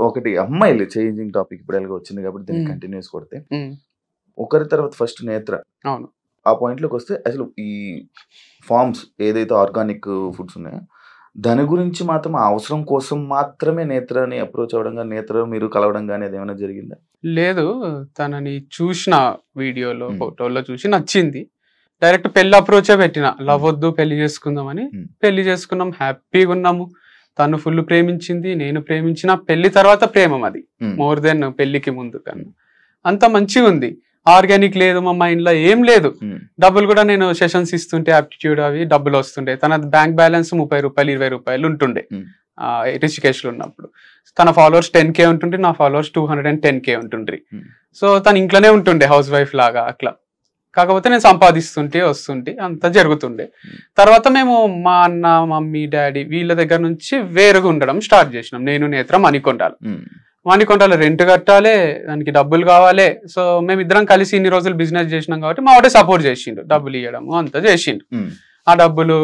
ఒకటి అమ్మాయిలు changing topic ఇప్పుడు ఎలాగో వచ్చింది కాబట్టి దీన్ని కంటిన్యూస్ కొడితే, ఒకరి తర్వాత ఫస్ట్ నేత్ర ఆ పాయింట్ లోకి వస్తే అసలు ఈ ఫార్మ్స్ ఏదైతే ఆర్గానిక్ ఫుడ్స్ ఉన్నాయో దాని గురించి మాత్రం అవసరం కోసం మాత్రమే నేత్రని అప్రోచ్ అవ్వడం కానీ నేత్ర మీరు కలవడం కానీ అది ఏమైనా జరిగిందా? లేదు, తనని చూసిన వీడియోలో ఫోటోలో చూసి నచ్చింది. డైరెక్ట్ పెళ్లి అప్రోచే పెట్టిన, లవ్ వద్దు పెళ్లి చేసుకుందామని. పెళ్లి చేసుకున్నాం, హ్యాపీగా ఉన్నాము. తను ఫుల్ ప్రేమించింది, నేను ప్రేమించిన. పెళ్లి తర్వాత ప్రేమం అది మోర్ దెన్ పెళ్లికి ముందు కన్నా. అంత మంచిగా ఉంది. ఆర్గానిక్ లేదు మా మైండ్ లో, ఏం లేదు. డబ్బులు కూడా నేను సెషన్స్ ఇస్తుంటే ఆప్టిట్యూడ్ అవి డబ్బులు వస్తుండే. తన బ్యాంక్ బ్యాలెన్స్ 30 రూపాయలు 20 రూపాయలు ఉంటుండే రిషికేష్ లో ఉన్నప్పుడు. తన ఫాలోవర్స్ 10K ఉంటుండే, నా ఫాలోవర్స్ 210K ఉంటుండ్రి. సో తను ఇంట్లోనే ఉంటుండే హౌస్ వైఫ్ లాగా అట్లా. కాకపోతే నేను సంపాదిస్తుంటే వస్తుంటే అంత జరుగుతుండే. తర్వాత మేము మా అన్న మమ్మీ డాడీ వీళ్ళ దగ్గర నుంచి వేరుగా ఉండడం స్టార్ట్ చేసినాం. నేను నేత్ర మణికొండలో రెంట్ కట్టాలి, దానికి డబ్బులు కావాలి. సో మేమిద్దరం కలిసి ఇన్ని రోజులు బిజినెస్ చేసినాం కాబట్టి మా వాడే సపోర్ట్ చేసిండు, డబ్బులు ఇవ్వడము అంతా చేసిండు. ఆ డబ్బులు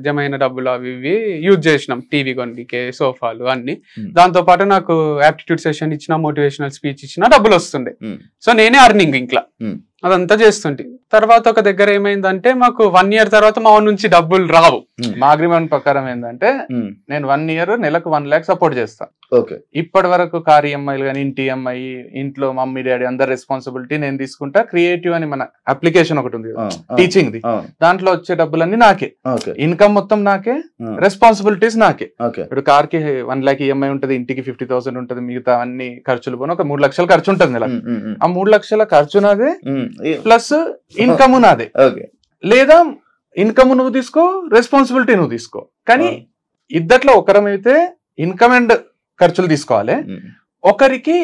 జమైన డబ్బులు అవి ఇవి యూజ్ చేసినాం, టీవీ కొనికే, సోఫాలు అన్ని. దాంతో పాటు నాకు యాప్టిట్యూడ్ సెషన్ ఇచ్చిన, మోటివేషనల్ స్పీచ్ ఇచ్చిన డబ్బులు వస్తుండే. సో నేనే అర్నింగ్ ఇంట్లో అదంతా చేస్తుంటే. తర్వాత ఒక దగ్గర ఏమైందంటే మాకు 1 year తర్వాత మా నుంచి డబ్బులు రావు. మా అగ్రిమెంట్ ప్రకారం ఏంటంటే నేను 1 year నెలకు 1 lakh సపోర్ట్ చేస్తాను. ఇప్పటి వరకు కార్ ఈఎంఐలు కానీ, ఇంటి ఈఎంఐ, ఇంట్లో మమ్మీ డాడీ అందరు రెస్పాన్సిబిలిటీ నేను తీసుకుంటా. క్రియేటివ్ అని మన అప్లికేషన్ ఒకటి ఉంది టీచింగ్ ది, దాంట్లో వచ్చే డబ్బులన్నీ నాకే, ఇన్కమ్ మొత్తం నాకే, రెస్పాన్సిబిలిటీస్ నాకే. ఇప్పుడు కార్ కి 1 lakh ఈఎంఐ ఉంటది, ఇంటికి 50,000 ఉంటది, మిగతా అన్ని ఖర్చులు పోను ఒక 3 లక్షల ఖర్చు ఉంటుంది నెల. ఆ 3 లక్షల ఖర్చు నాదే ప్లస్ ఇన్కమ్ నాదే. లేదా ఇన్కమ్ నువ్వు తీసుకో, రెస్పాన్సిబిలిటీ నువ్వు తీసుకో. కానీ ఇద్దట్లో ఒకరమైతే ఇన్కమ్ అండ్ ఖర్చులు తీసుకోవాలి. ఒకరికి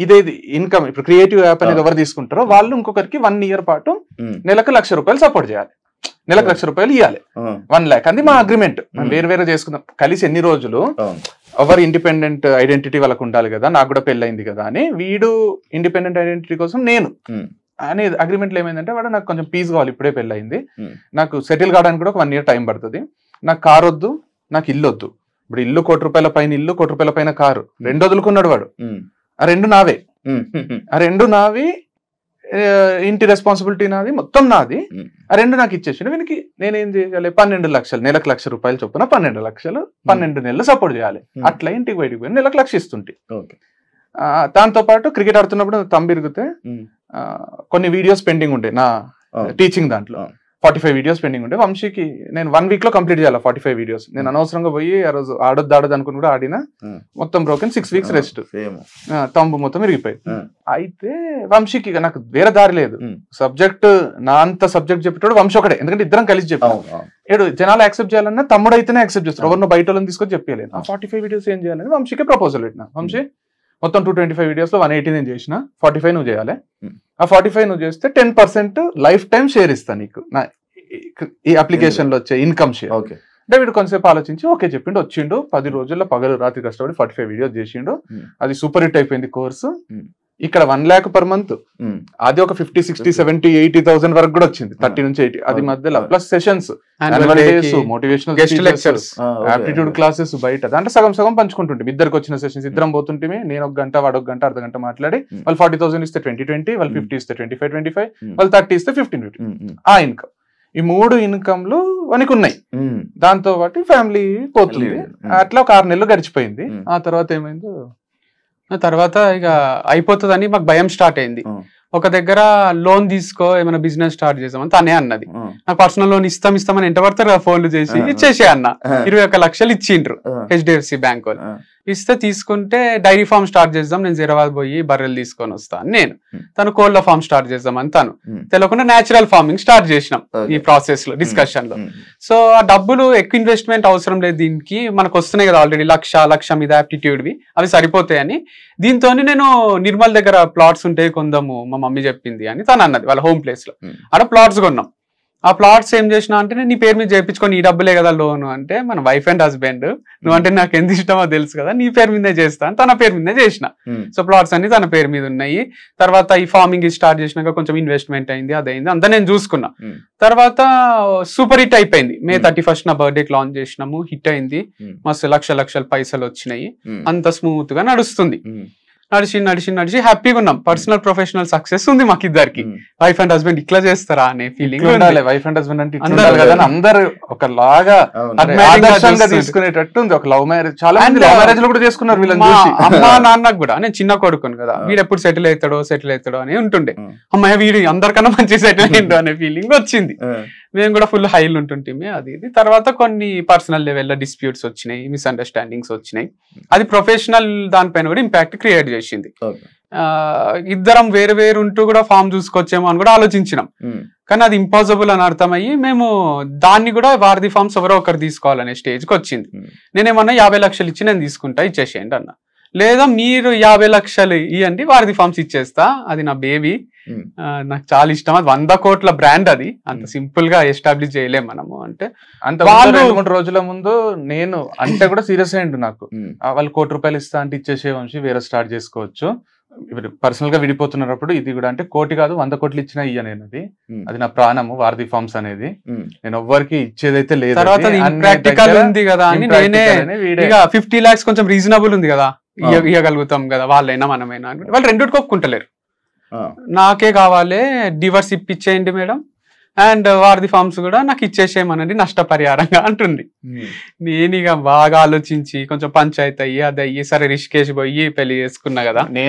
ఇదేది ఇన్కమ్, ఇప్పుడు క్రియేటివ్ యాప్ అనేది ఎవరు తీసుకుంటారో వాళ్ళు ఇంకొకరికి 1 year పాటు నెలకు 1,00,000 రూపాయలు సపోర్ట్ చేయాలి, నెలకు 1,00,000 రూపాయలు ఇవ్వాలి, 1 lakh. అది మా అగ్రిమెంట్. వేరు వేరే చేసుకుందాం, కలిసి ఎన్ని రోజులు ఎవరు ఇండిపెండెంట్ ఐడెంటిటీ వాళ్ళకు ఉండాలి కదా. నాకు కూడా పెళ్ళయింది కదా అని, వీడు ఇండిపెండెంట్ ఐడెంటిటీ కోసం నేను అనే అగ్రిమెంట్లో ఏమైందంటే, వాడు నాకు కొంచెం పీస్ కావాలి, ఇప్పుడే పెళ్ళయింది, నాకు సెటిల్ కావడానికి కూడా ఒక 1 year టైం పడుతుంది, నాకు కార్ వద్దు, నాకు ఇల్లు వద్దు. ఇప్పుడు ఇల్లు 1 కోటి రూపాయల పైన ఇల్లు, 1 కోటి రూపాయల పైన కారు, 2 వదులుకున్నాడు వాడు. ఆ 2 నావే, ఆ 2 నావి, ఇంటి రెస్పాన్సిబిలిటీ నాది, మొత్తం నాది. ఆ 2 నాకు ఇచ్చేసి వీనికి నేనేం చేయాలి, 12 లక్షలు నెలకు 1,00,000 రూపాయలు చొప్పున 12 లక్షలు 12 నెలలు సపోర్ట్ చేయాలి. అట్లా ఇంటికి బయటికి పోయి నెలకు 1,00,000 ఇస్తుంటే. దాంతో పాటు క్రికెట్ ఆడుతున్నప్పుడు తంబిరిగితే కొన్ని వీడియోస్ పెండింగ్ ఉండే నా టీచింగ్ దాంట్లో, 45 వీడియోస్ పెండింగ్ ఉండే. వంశీకి నేను 1 week లో కంప్లీట్ చేయాలి 45 వీడియోస్. నేను అనవసరంగా పోయి ఆ రోజు ఆడొద్దు అనుకుని కూడా ఆడినా, మొత్తం బ్రోకెన్, 6 weeks రెస్ట్, తంబు మొత్తం ఇరిగిపోయింది. అయితే వంశీకి నాకు వేరే దారి లేదు, సబ్జెక్ట్ నా అంత సబ్జెక్ట్ చెప్పేటోడు వంశీ ఒకటే, ఎందుకంటే ఇద్దరం కలిసి చెప్పాం. ఏడు జనాలు యాక్సెప్ట్ చేయాలన్నా తమ్ముడు అయితేనే యాక్సెప్ట్ చేస్తారు, ఎవరినో బయట వాళ్ళని తీసుకొని చెప్పలేదు. ఆ 45 వీడియోస్ ఏం చేయాలని వంశీకే ప్రపోజల్ పెట్టినా. వంశీ మొత్తం 225 వీడియోస్ లో 180 నేను చేసిన, 45 నువ్వు చేయాలి. ఆ 45 నువ్వు చేస్తే 10% లైఫ్ టైం షేర్ ఇస్తా నీకు, నా ఈ అప్లికేషన్ లో వచ్చే ఇన్కమ్ షేర్. అంటే వీడు కొంతసేపు ఆలోచించి ఓకే చెప్పిండు, వచ్చిండు. 10 రోజుల్లో పగలు రాత్రి కష్టపడి 45 వీడియోస్ చేసిండు. అది సూపర్ హిట్ అయిపోయింది కోర్సు. ఇక్కడ 1 lakh per month, అది ఒక 50, 60, 70, 80,000 వరకు కూడా వచ్చింది, 30 నుంచి 80. అది మధ్యలో plus sessions, motivational lectures, aptitude classes బయట, దాంట్లో సగం సగం పంచుకుంటుంటే. ఇద్దరికి వచ్చిన సెషన్స్ ఇద్దరం పోతుంటే, నేను 1 గంట వాడు 1 గంట అర్ధగంట మాట్లాడి, వాళ్ళు 40,000 ఇస్తే 20, వాళ్ళు 50 ఇస్తే 25, వాళ్ళు 30 ఇస్తే 15. ఆ ఇన్కమ్, ఈ 3 ఇన్కమ్లు మనకు ఉన్నాయి. దాంతో పాటు ఫ్యామిలీ పోతుంది. అట్లా ఒక 6 నెలలు గడిచిపోయింది. ఆ తర్వాత ఏమైందో, తర్వాత ఇక అయిపోతుందని మాకు భయం స్టార్ట్ అయింది. ఒక దగ్గర లోన్ తీసుకో, ఏమైనా బిజినెస్ స్టార్ట్ చేసామని తనే అన్నది. నాకు పర్సనల్ లోన్ ఇస్తామని ఎంట పడతారు కదా, ఫోన్లు చేసి ఇచ్చేసే అన్న. 21 లక్షలు ఇచ్చిండ్రు HDFC బ్యాంక్ వాళ్ళు. ఇస్తే తీసుకుంటే డైరీ ఫార్మ్ స్టార్ట్ చేద్దాం, నేను హైదరాబాద్ పోయి బర్రెలు తీసుకొని వస్తాను నేను. తను కోళ్ళ ఫార్మ్ స్టార్ట్ చేద్దామని తను, తెలియకుండా న్యాచురల్ ఫార్మింగ్ స్టార్ట్ చేసినాం ఈ ప్రాసెస్ లో, డిస్కషన్ లో. సో ఆ డబ్బులు ఎక్కువ ఇన్వెస్ట్మెంట్ అవసరం లేదు, దీనికి మనకు వస్తున్నాయి కదా ఆల్రెడీ 1,00,000 మీద యాప్టిట్యూడ్వి, అవి సరిపోతాయని. దీంతో నేను నిర్మల్ దగ్గర ప్లాట్స్ ఉంటాయి కొందాము, మా మమ్మీ చెప్పింది అని తను అన్నది. వాళ్ళ హోమ్ ప్లేస్ లో ఆడ ప్లాట్స్ కొన్నాం. ఆ ప్లాట్స్ ఏం చేసినా అంటే నీ పేరు మీద చేయించుకొని ఈ డబ్బులే కదా లోన్ అంటే మన వైఫ్ అండ్ హస్బెండ్ నువ్వంటే నాకు ఎంత ఇష్టమో తెలుసు కదా నీ పేరు మీదే చేస్తా అని తన పేరు మీదే చేసిన. సో ప్లాట్స్ అన్ని తన పేరు మీద ఉన్నాయి. తర్వాత ఈ ఫార్మింగ్ స్టార్ట్ చేసినాక కొంచెం ఇన్వెస్ట్మెంట్ అయింది, అదైంది, అంతా నేను చూసుకున్నా. తర్వాత సూపర్ హిట్ అయిపోయింది. May 31st నా బర్త్డేకి లాంచ్ చేసినాము, హిట్ అయింది, మస్తు లక్షల పైసలు వచ్చినాయి, అంత స్మూత్ గా నడుస్తుంది. నడిచి హ్యాపీగా ఉన్నాం. పర్సనల్ ప్రొఫెషనల్ సక్సెస్ ఉంది మాకు ఇద్దరికి. వైఫ్ అండ్ హస్బెండ్ ఇట్లా చేస్తారా అనే ఫీలింగ్. వైఫ్ అండ్ హస్బెండ్ అంటే అందరు ఒకలాగా తీసుకునేటట్టు ఉంది. ఒక లవ్ మ్యారేజ్, చాలా మంది లవ్ మ్యారేజ్ లో కూడా చేసుకున్నారు వీళ్ళని చూసి. అమ్మా నాన్నకు కూడా నేను చిన్న కొడుకును కదా, వీడు ఎప్పుడు సెటిల్ అవుతాడో అని ఉంటుండే. అమ్మాయి వీడు అందరికన్నా మంచి సెటిల్ అయ్యిండు అనే ఫీలింగ్ వచ్చింది. మేము కూడా ఫుల్ హైలు ఉంటుంటే అది ఇది. తర్వాత కొన్ని పర్సనల్ లెవెల్లో డిస్ప్యూట్స్ వచ్చినాయి, మిస్అండర్స్టాండింగ్స్ వచ్చినాయి. అది ప్రొఫెషనల్ దానిపైన కూడా ఇంపాక్ట్ క్రియేట్ చేసింది. ఇద్దరం వేరు వేరు ఉంటూ కూడా ఫామ్ చూసుకొచ్చేమో అని కూడా ఆలోచించినాం. కానీ అది ఇంపాసిబుల్ అని అర్థమయ్యి మేము దాన్ని కూడా వారధి ఫార్మ్స్ ఎవరో ఒకరు తీసుకోవాలనే స్టేజ్కి వచ్చింది. నేనేమన్నా 50 లక్షలు ఇచ్చి నేను తీసుకుంటా, ఇచ్చేసేయండి అన్న. లేదా మీరు 50 లక్షలు ఇవ్వండి, వారధి ఫార్మ్స్ ఇచ్చేస్తా, అది నా బేబీ, నాకు చాలా ఇష్టం, అది 100 కోట్ల బ్రాండ్, అది అంత సింపుల్ గా ఎస్టాబ్లిష్ చేయలేం మనము అంటే. అంత 2-3 రోజుల ముందు నేను అంటే కూడా సీరియస్ అయ్యిండు నాకు. వాళ్ళు ₹1 ఇస్తా అంటే ఇచ్చేసే వంశీ వేరే స్టార్ట్ చేసుకోవచ్చు, పర్సనల్ గా విడిపోతున్నప్పుడు ఇది కూడా అంటే 1 కోటి కాదు 100 కోట్లు ఇచ్చినా ఇయ్య నేను, అది నా ప్రాణము వారధి ఫార్మ్స్ అనేది, నేను ఎవ్వరికి ఇచ్చేదైతే లేదు. తర్వాత ప్రాక్టికల్ ఉంది కదా అని నేనే 50 lakhs కొంచెం రీజనబుల్ ఉంది కదా, ఇవ్వగలుగుతాం కదా వాళ్ళైనా మనమైనా, వాళ్ళు రెండుకి ఒప్పుకుంటలేరు. నాకే కావాలి, డివర్స్ ఇప్పించేయండి మేడం, అండ్ వారధి ఫార్మ్స్ కూడా నాకు ఇచ్చేసేయమనండి నష్టపరిహారంగా అంటుంది. నేను ఇక బాగా ఆలోచించి కొంచెం పంచాయతీ అయ్యి అది అయ్యి సరే రిషికేష్ పోయి పెళ్లి చేసుకున్నా కదా. అంటే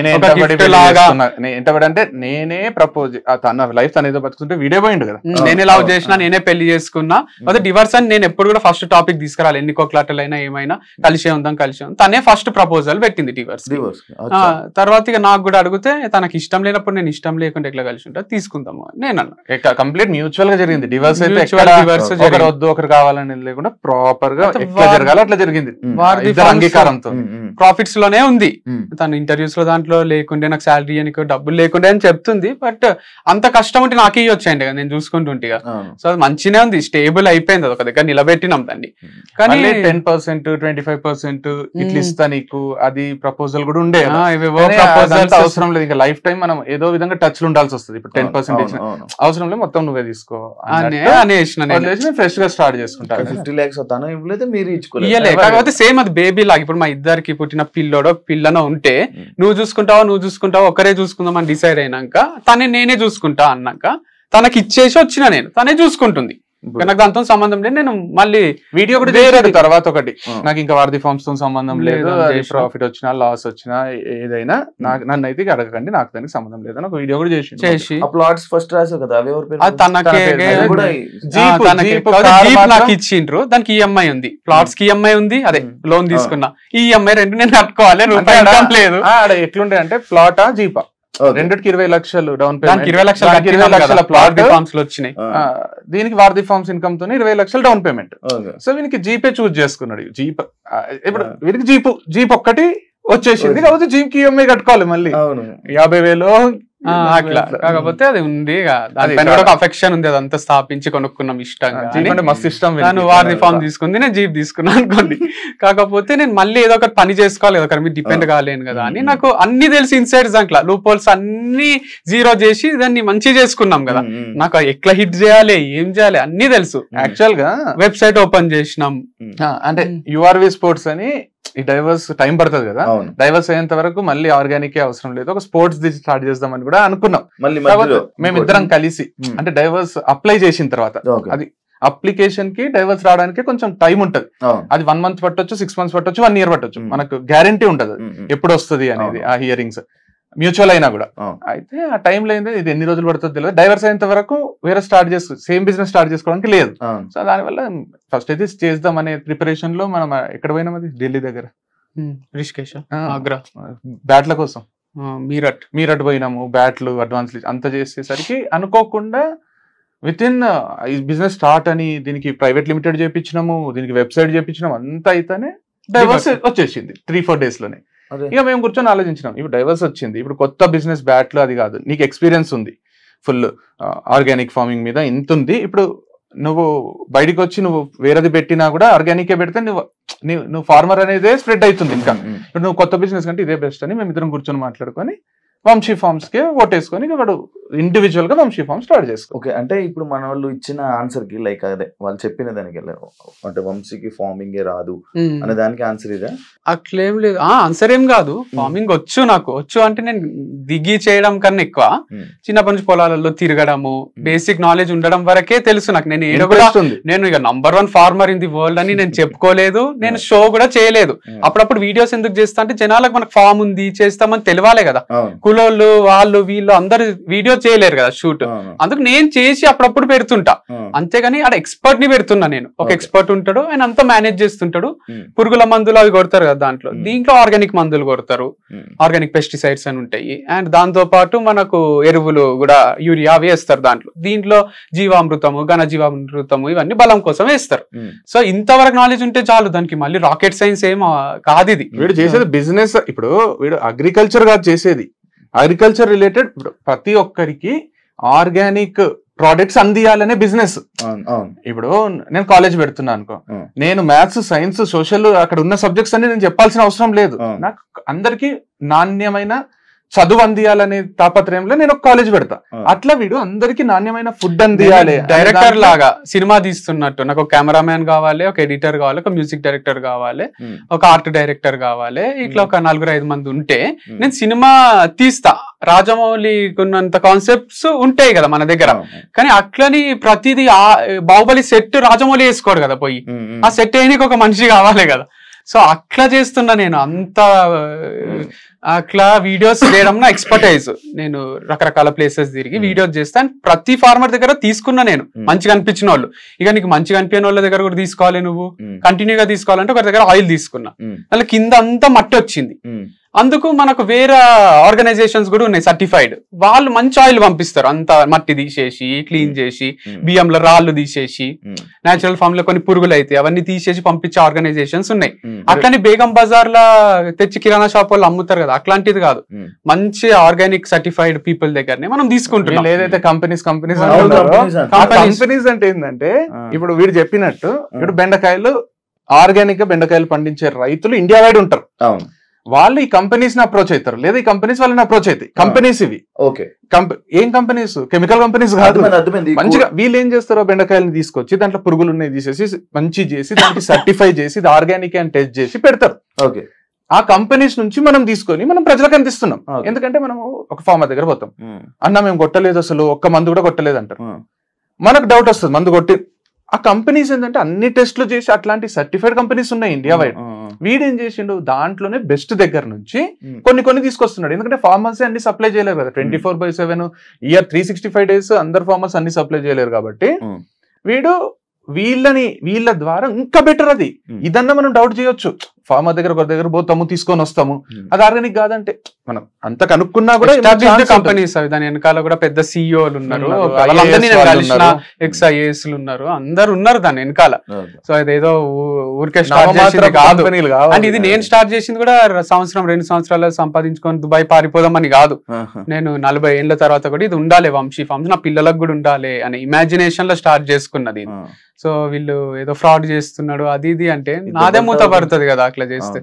నేనే ప్రపోజ్, తన లైఫ్ తన ఏదో బతుకుంటే వీడియో పోయిండు కదా, నేనే లవ్ చేసినా, నేనే పెళ్లి చేసుకున్నా. అదే డివర్స్ అని నేను ఎప్పుడు కూడా ఫస్ట్ టాపిక్ తీసుకురాలి, ఎన్ని కోట్లాటలైనా ఏమైనా కలిసే ఉందాం. తనే ఫస్ట్ ప్రపోజల్ పెట్టింది డివర్స్. తర్వాత ఇక నాకు కూడా అడిగితే తనకి ఇష్టం లేనప్పుడు నేను ఇష్టం లేకుండా ఎట్లా కలిసి ఉంటా తీసుకుందాము నేను అన్నా. కంప్లీట్ మ్యూచువల్ గా జరిగింది. డివర్స్ అయితే ఒకరు వద్దు ఒకరు కావాలని లేకుండా ప్రాపర్ గా ఎట్లా జరగాలి అట్లా జరిగింది, అంగీకారంతో. ప్రాఫిట్స్ లోనే ఉంది. తను ఇంటర్వ్యూస్ లో దాంట్లో లేకుండే నాకు శాలరీ అని డబ్బులు లేకుండే అని చెప్తుంది. బట్ అంత కష్టం ఉంటే నాకే వచ్చాయండి కదా, నేను చూసుకుంటుంటే. సో అది మంచినే ఉంది, స్టేబుల్ అయిపోయింది, అది ఒక దగ్గర నిలబెట్టినాం దాన్ని. కానీ 10%, 25% ఇట్లా ఇస్తా నీకు, అది ప్రపోజల్ కూడా ఉండే. అవసరం లేదు, ఇంకా లైఫ్ టైం మనం ఏదో విధంగా టచ్ లో ఉండాల్సి వస్తుంది. ఇప్పుడు 10% అవసరం లేదు, మొత్తం నువ్వే తీసుకో ఫ్రెష్ గా స్టార్ట్ చేసుకుంటా. 50 lakhs తను ఇవ్వలేదు, మీరు ఇవ్వలేదు. కాకపోతే సేమ్ అది బేబీ లాగా. ఇప్పుడు మా ఇద్దరికి పుట్టిన పిల్లోడో పిల్లనో ఉంటే నువ్వు చూసుకుంటావా ఒకరే చూసుకుందాం అని డిసైడ్ అయినాక తనే నేనే చూసుకుంటా అన్నాక తనకి ఇచ్చేసి వచ్చిన నేను, తనే చూసుకుంటుంది. నాకు దాంతో సంబంధం లేదు. నేను మళ్ళీ వీడియో కూడా వేరే తర్వాత ఒకటి, నాకు ఇంకా వారధి ఫార్మ్స్ తో సంబంధం లేదు, ప్రాఫిట్ వచ్చినా లాస్ వచ్చినా ఏదైనా నన్ను అయితే అడగకండి, నాకు దానికి సంబంధం లేదు అని ఒక వీడియో కూడా చేసి ప్లాట్స్ ఫస్ట్ రాసావు కదా, నాకు ఇచ్చిండ్రు. దానికి ఈఎంఐ ఉంది, ప్లాట్స్ కి ఈఎంఐ ఉంది, అదే లోన్ తీసుకున్నా. ఈ ఈఎంఐ రెండు నేను కట్టుకోవాలి, లేదు. ఎట్లుండే అంటే ప్లాటా జీపా రెండుకి 20 లక్షలు డౌన్ పేమెంట్, 20 లక్షల ప్లాట్ ఫార్మ్స్ వచ్చినాయి. దీనికి వారధి ఫార్మ్స్ ఇన్కమ్ తోనే 20 లక్షలు డౌన్ పేమెంట్. సో వీనికి జీపే చూస్ చేసుకున్నాడు. జీప్ ఇప్పుడు వీరికి జీప్ ఒక్కటి వచ్చేసింది, కాకపోతే జీప్ కి ఈఎంఐ కట్టుకోవాలి మళ్ళీ 50,000 అట్లా. కాకపోతే అది ఉంది, దానిపైన కూడా ఒక అఫెక్షన్ ఉంది, అదంతా స్థాపించి కొనుక్కున్నాం ఇష్టంగా, మస్తు ఇష్టం. నేను వారధి ఫార్మ్ తీసుకుంది, నేను జీప్ తీసుకున్నాను అనుకోండి. కాకపోతే నేను మళ్ళీ ఏదో ఒకటి పని చేసుకోవాలి కదా, ఒకరి మీద డిపెండ్ కాలేను కదా అని నాకు అన్ని తెలిసి ఇన్సైడ్స్ దాంట్లో లూప్ హోల్స్ అన్ని జీరో చేసి దాన్ని మంచి చేసుకున్నాం కదా. నాకు ఎట్లా హిట్ చేయాలి, ఏం చేయాలి అన్ని తెలుసు. యాక్చువల్ గా వెబ్సైట్ ఓపెన్ చేసినాం, అంటే యుఆర్వి స్పోర్ట్స్ అని. ఈ డైవర్స్ టైం పడుతుంది కదా, డైవర్స్ అయ్యేంత వరకు మళ్ళీ ఆర్గానిక్ అవసరం లేదు, ఒక స్పోర్ట్స్ ది స్టార్ట్ చేద్దామని కూడా అనుకున్నాం. మేమిద్దరం కలిసి అంటే డైవర్స్ అప్లై చేసిన తర్వాత, అది అప్లికేషన్ కి డైవర్స్ రావడానికి కొంచెం టైం ఉంటది. అది 1 month పట్టొచ్చు, 6 months పట్టొచ్చు, 1 year పట్టొచ్చు. మనకు గ్యారంటీ ఉంటది ఎప్పుడు వస్తుంది అనేది ఆ హియరింగ్స్, మ్యూచువల్ అయినా కూడా. అయితే ఆ టైంలో ఏంటంటే ఇది ఎన్ని రోజులు పడుతుందో తెలియదు. డైవర్స్ అయినంత వరకు వేరే సేమ్ బిజినెస్ స్టార్ట్ చేసుకోవడానికి లేదు. సో దానివల్ల ఫస్ట్ అయితే చేద్దాం అనే ప్రిపరేషన్ లో మనం ఎక్కడ పోయినాం, అది ఢిల్లీ దగ్గర రిషికేష్, ఆగ్రా, బ్యాట్ల కోసం మీరట్ పోయినాము. బ్యాట్లు అడ్వాన్స్ అంతా చేసేసరికి అనుకోకుండా విత్ ఇన్ ఈ బిజినెస్ స్టార్ట్ అని దీనికి ప్రైవేట్ లిమిటెడ్ చేయించినాము, దీనికి వెబ్సైట్ చేయించినాము, అంతా అయితేనే డైవర్స్ వచ్చేసింది 3-4 days లోనే. ఇక మేము కూర్చొని ఆలోచించినాం, ఇప్పుడు డైవర్స్ వచ్చింది, ఇప్పుడు కొత్త బిజినెస్ బ్యాట్లు అది కాదు, నీకు ఎక్స్పీరియన్స్ ఉంది, ఫుల్ ఆర్గానిక్ ఫార్మింగ్ మీద ఇంత ఉంది. ఇప్పుడు నువ్వు బయటకు వచ్చి నువ్వు వేరేది పెట్టినా కూడా ఆర్గానికే పెడితే నువ్వు ఫార్మర్ అనేది స్ప్రెడ్ అవుతుంది. ఇంకా ఇప్పుడు నువ్వు కొత్త బిజినెస్ కంటే ఇదే బెస్ట్ అని మేము ఇద్దరం కూర్చొని మాట్లాడుకొని వంశీ ఫార్మ్స్ కి ఓటేసుకొని వాడు ఇండివిజువల్ గా వంశీ ఫార్మ్ స్టార్ట్ చేసుకో. ఓకే, అంటే ఇప్పుడు మన వాళ్ళు ఇచ్చిన ఆన్సర్ కి లైక్ అదే వాళ్ళు చెప్పిన దానికి అంటే వంశీకి ఫార్మింగ్ రాదు అనే దానికి ఆన్సర్ ఇదే? అట్లేం లేదు, ఆన్సర్ ఏం కాదు. ఫార్మింగ్ వచ్చు, నాకు వచ్చు అంటే నేను దిగి చేయడం కన్నా ఎక్కువ చిన్నప్పటి నుంచి పొలాలలో తిరగడము, బేసిక్ నాలెడ్జ్ ఉండడం వరకే తెలుసు నాకు. నేను ఏదో కూడా నేను ఇక #1 ఫార్మర్ ఇన్ ది వరల్డ్ అని నేను చెప్పుకోలేదు, నేను షో కూడా చేయలేదు. అప్పుడప్పుడు వీడియోస్ ఎందుకు చేస్తా అంటే జనాలకు మనకు ఫామ్ ఉంది చేస్తామని తెలియాలే కదా. కులోళ్ళు వాళ్ళు వీళ్ళు అందరు వీడియో చేయలేరు కదా షూట్, అందుకు నేను చేసి అప్పుడప్పుడు పెడుతుంటా. అంతేగాని అక్కడ ఎక్స్పర్ట్ ని పెడుతున్నా నేను. ఒక ఎక్స్పర్ట్ ఉంటాడు, ఆయన అంతా మేనేజ్ చేస్తుంటాడు. పురుగుల మందులు అవి కొడతారు కదా దీంట్లో ఆర్గానిక్ మందులు కొడతారు, ఆర్గానిక్ పెస్టిసైడ్స్ అని ఉంటాయి. అండ్ దాంతో పాటు మనకు ఎరువులు కూడా యూరియా వేస్తారు దీంట్లో జీవామృతము, ఘన జీవామృతము ఇవన్నీ బలం కోసం వేస్తారు. సో ఇంతవరకు నాలెడ్జ్ ఉంటే చాలు, దానికి మళ్ళీ రాకెట్ సైన్స్ ఏం కాదు. ఇది వీడు చేసేది బిజినెస్. ఇప్పుడు వీడు అగ్రికల్చర్ కాదు చేసేది, అగ్రికల్చర్ రిలేటెడ్. ప్రతి ఒక్కరికి ఆర్గానిక్ ప్రోడక్ట్స్ అందియాలనే బిజినెస్. ఇప్పుడు నేను కాలేజ్ పెడుతున్నా అనుకో, నేను మ్యాథ్స్, సైన్స్, సోషల్ అక్కడ ఉన్న సబ్జెక్ట్స్ అన్ని నేను చెప్పాల్సిన అవసరం లేదు. నాకు అందరికి నాణ్యమైన చదువు అందియాలనే తాపత్రయంలో నేను ఒక కాలేజ్ పెడతా. అట్లా వీడు అందరికి నాణ్యమైన ఫుడ్ అందియాలి. డైరెక్టర్ లాగా సినిమా తీస్తున్నట్టు నాకు ఒక కెమెరామ్యాన్ కావాలి, ఒక ఎడిటర్ కావాలి, ఒక మ్యూజిక్ డైరెక్టర్ కావాలి, ఒక ఆర్ట్ డైరెక్టర్ కావాలి. ఇట్లా ఒక 4-5 మంది ఉంటే నేను సినిమా తీస్తా. రాజమౌళికి ఉన్నంత కాన్సెప్ట్స్ ఉంటాయి కదా మన దగ్గర, కానీ అట్లని ప్రతిదీ బాహుబలి సెట్ రాజమౌళి వేసుకోడు కదా పోయి, ఆ సెట్ వేయడానికి ఒక మనిషి కావాలి కదా. సో అట్లా చేస్తున్నా నేను. అంత అట్లా వీడియోస్ చేయడం నా ఎక్స్పర్టైజ్. నేను రకరకాల ప్లేసెస్ తిరిగి వీడియోస్ చేస్తాను. ప్రతి ఫార్మర్ దగ్గర తీసుకున్నా నేను మంచిగా అనిపించిన వాళ్ళు. ఇక నీకు మంచిగా అనిపించిన వాళ్ళ దగ్గర కూడా తీసుకోవాలి, నువ్వు కంటిన్యూగా తీసుకోవాలంటే ఒకరి దగ్గర ఆయిల్ తీసుకున్నా, అలా కింద అంతా మట్టి వచ్చింది. అందుకు మనకు వేరే ఆర్గనైజేషన్స్ కూడా ఉన్నాయి సర్టిఫైడ్, వాళ్ళు మంచి ఆయిల్ పంపిస్తారు. అంత మట్టి తీసేసి క్లీన్ చేసి బియ్యంలో రాళ్ళు తీసేసి నేచురల్ ఫామ్ లో కొన్ని పురుగులు అయితే అవన్నీ తీసేసి పంపించే ఆర్గనైజేషన్స్ ఉన్నాయి. అట్లని బేగం బజార్ లా తెచ్చి కిరాణా షాప్ వాళ్ళు అమ్ముతారు కదా, అట్లాంటిది కాదు. మంచి ఆర్గానిక్ సర్టిఫైడ్ పీపుల్ దగ్గరనే మనం తీసుకుంటున్నాం. ఏదైతే కంపెనీస్ అంటే ఏంటంటే ఇప్పుడు వీడు చెప్పినట్టు ఇప్పుడు బెండకాయలు ఆర్గానిక్ గా బెండకాయలు పండించే రైతులు ఇండియా వైడ్ ఉంటారు. వాళ్ళు ఈ కంపెనీస్ ని అప్రోచ్ అవుతారు, లేదా ఈ కంపెనీస్ వాళ్ళని అప్రోచ్ అవుతాయి. కంపెనీస్ ఇవి ఏం కంపెనీస్? కెమికల్ కంపెనీస్ కాదు. మంచిగా వీళ్ళు ఏం చేస్తారో బెండకాయలను తీసుకొచ్చి దాంట్లో పురుగులు ఉన్నాయి తీసేసి మంచి చేసి దానికి సర్టిఫై చేసి ఆర్గానిక్ అని టెస్ట్ చేసి పెడతారు. ఆ కంపెనీస్ నుంచి మనం తీసుకొని మనం ప్రజలకు అందిస్తున్నాం. ఎందుకంటే మనం ఒక ఫార్మర్ దగ్గర పోతాం, అన్న మేము కొట్టలేదు, అసలు ఒక్క మందు కూడా కొట్టలేదు అంటారు. మనకు డౌట్ వస్తుంది మందు కొట్టి. ఆ కంపెనీస్ ఏంటంటే అన్ని టెస్టులు చేసి అట్లాంటి సర్టిఫైడ్ కంపెనీస్ ఉన్నాయి ఇండియా వైడ్. వీడేం చేసిండు, దాంట్లోనే బెస్ట్ దగ్గర నుంచి కొన్ని తీసుకొస్తున్నాడు. ఎందుకంటే ఫార్మర్స్ అన్ని సప్లై చేయలేరు కదా, 24/7 ఇయర్ 365 days అందరు ఫార్మర్స్ అన్ని సప్లై చేయలేరు. కాబట్టి వీళ్ళ ద్వారా ఇంకా బెటర్. అది ఇదన్నా మనం డౌట్ చేయొచ్చు, ఫార్మర్ దగ్గర ఒకరి దగ్గర పోతాము తీసుకొని వస్తాము, అది ఆర్గానిక్ కాదంటే మనం అంత కనుక్కున్నా కూడా కంపెనీస్ దాని వెనకాల కూడా పెద్ద సిఇఓలు ఉన్నారు, ఎక్స్ఐఏఎస్ ఉన్నారు, అందరు ఉన్నారు దాని వెనకాల. సో అదేదో ఊరికే స్టార్ట్ చేసింది కాదు. అండ్ ఇది నేను స్టార్ట్ చేసింది కూడా 1-2 సంవత్సరాలు సంపాదించుకొని దుబాయ్ పారిపోదామని కాదు. నేను 40 ఏళ్ల తర్వాత కూడా ఇది ఉండాలి వంశీ ఫార్మ్స్, నా పిల్లలకు కూడా ఉండాలి అనే ఇమాజినేషన్ లో స్టార్ట్ చేసుకున్నది. సో వీళ్ళు ఏదో ఫ్రాడ్ చేస్తున్నాడు అది ఇది అంటే నాదే మూత పడుతుంది కదా అట్లా చేస్తే.